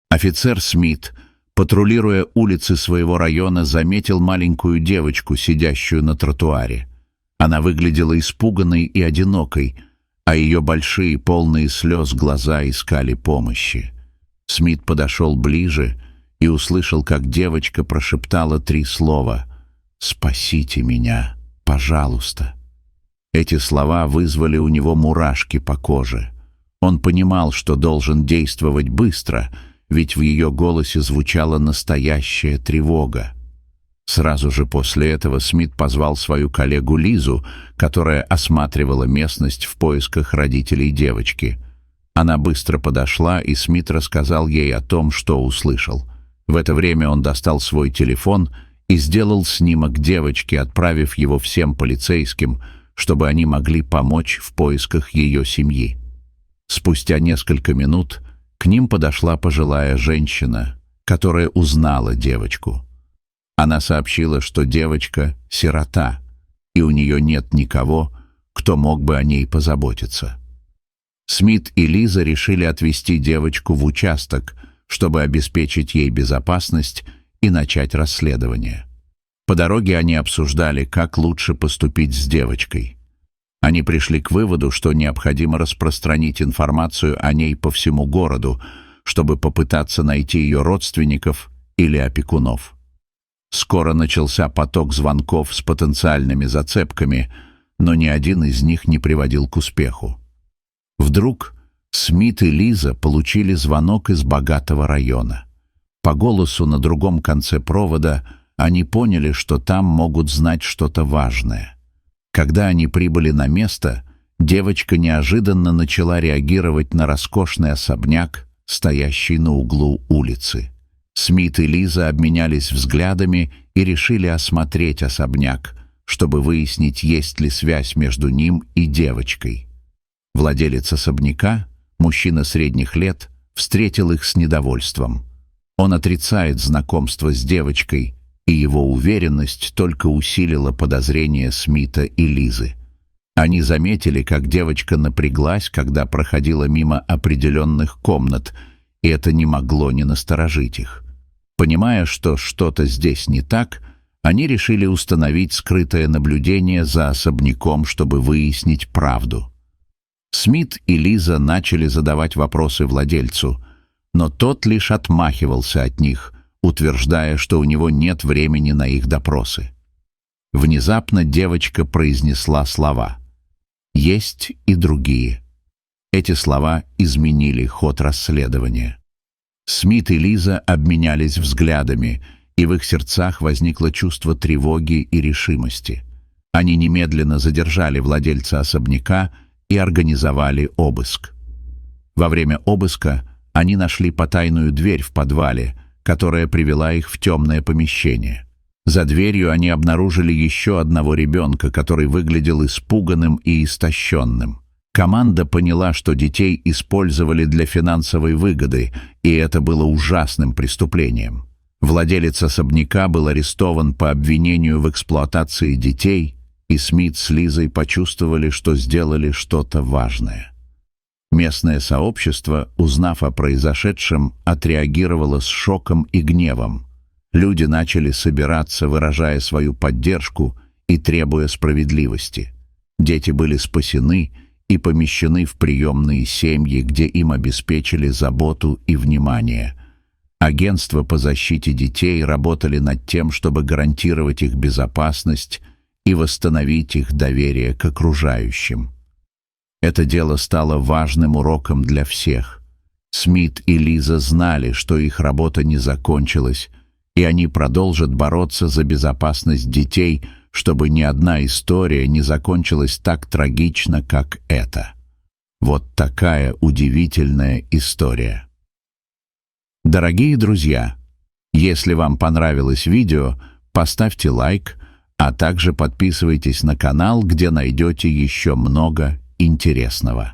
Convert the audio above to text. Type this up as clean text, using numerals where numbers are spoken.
Офицер Смит, патрулируя улицы своего района, заметил маленькую девочку, сидящую на тротуаре. Она выглядела испуганной и одинокой, а ее большие, полные слез глаза искали помощи. Смит подошел ближе и услышал, как девочка прошептала 3 слова: «Спасите меня, пожалуйста». Эти слова вызвали у него мурашки по коже. Он понимал, что должен действовать быстро, ведь в ее голосе звучала настоящая тревога. Сразу же после этого Смит позвал свою коллегу Лизу, которая осматривала местность в поисках родителей девочки. Она быстро подошла, и Смит рассказал ей о том, что услышал. В это время он достал свой телефон и сделал снимок девочки, отправив его всем полицейским, чтобы они могли помочь в поисках ее семьи. Спустя несколько минут к ним подошла пожилая женщина, которая узнала девочку. Она сообщила, что девочка — сирота, и у нее нет никого, кто мог бы о ней позаботиться. Смит и Лиза решили отвезти девочку в участок, чтобы обеспечить ей безопасность и начать расследование. По дороге они обсуждали, как лучше поступить с девочкой. Они пришли к выводу, что необходимо распространить информацию о ней по всему городу, чтобы попытаться найти ее родственников или опекунов. Скоро начался поток звонков с потенциальными зацепками, но ни один из них не приводил к успеху. Вдруг Смит и Лиза получили звонок из богатого района. По голосу на другом конце провода они поняли, что там могут знать что-то важное. Когда они прибыли на место, девочка неожиданно начала реагировать на роскошный особняк, стоящий на углу улицы. Смит и Лиза обменялись взглядами и решили осмотреть особняк, чтобы выяснить, есть ли связь между ним и девочкой. Владелец особняка, мужчина средних лет, встретил их с недовольством. Он отрицает знакомство с девочкой, и его уверенность только усилила подозрения Смита и Лизы. Они заметили, как девочка напряглась, когда проходила мимо определенных комнат, и это не могло не насторожить их. Понимая, что что-то здесь не так, они решили установить скрытое наблюдение за особняком, чтобы выяснить правду. Смит и Лиза начали задавать вопросы владельцу, но тот лишь отмахивался от них, утверждая, что у него нет времени на их допросы. Внезапно девочка произнесла слова: «Есть и другие». Эти слова изменили ход расследования. Смит и Лиза обменялись взглядами, и в их сердцах возникло чувство тревоги и решимости. Они немедленно задержали владельца особняка и организовали обыск. Во время обыска они нашли потайную дверь в подвале, которая привела их в темное помещение. За дверью они обнаружили еще одного ребенка, который выглядел испуганным и истощенным. Команда поняла, что детей использовали для финансовой выгоды, и это было ужасным преступлением. Владелец особняка был арестован по обвинению в эксплуатации детей, и Смит с Лизой почувствовали, что сделали что-то важное. Местное сообщество, узнав о произошедшем, отреагировало с шоком и гневом. Люди начали собираться, выражая свою поддержку и требуя справедливости. Дети были спасены и помещены в приемные семьи, где им обеспечили заботу и внимание. Агентства по защите детей работали над тем, чтобы гарантировать их безопасность и восстановить их доверие к окружающим. Это дело стало важным уроком для всех. Смит и Лиза знали, что их работа не закончилась, и они продолжат бороться за безопасность детей, чтобы ни одна история не закончилась так трагично, как эта. Вот такая удивительная история. Дорогие друзья, если вам понравилось видео, поставьте лайк, а также подписывайтесь на канал, где найдете еще много интересного.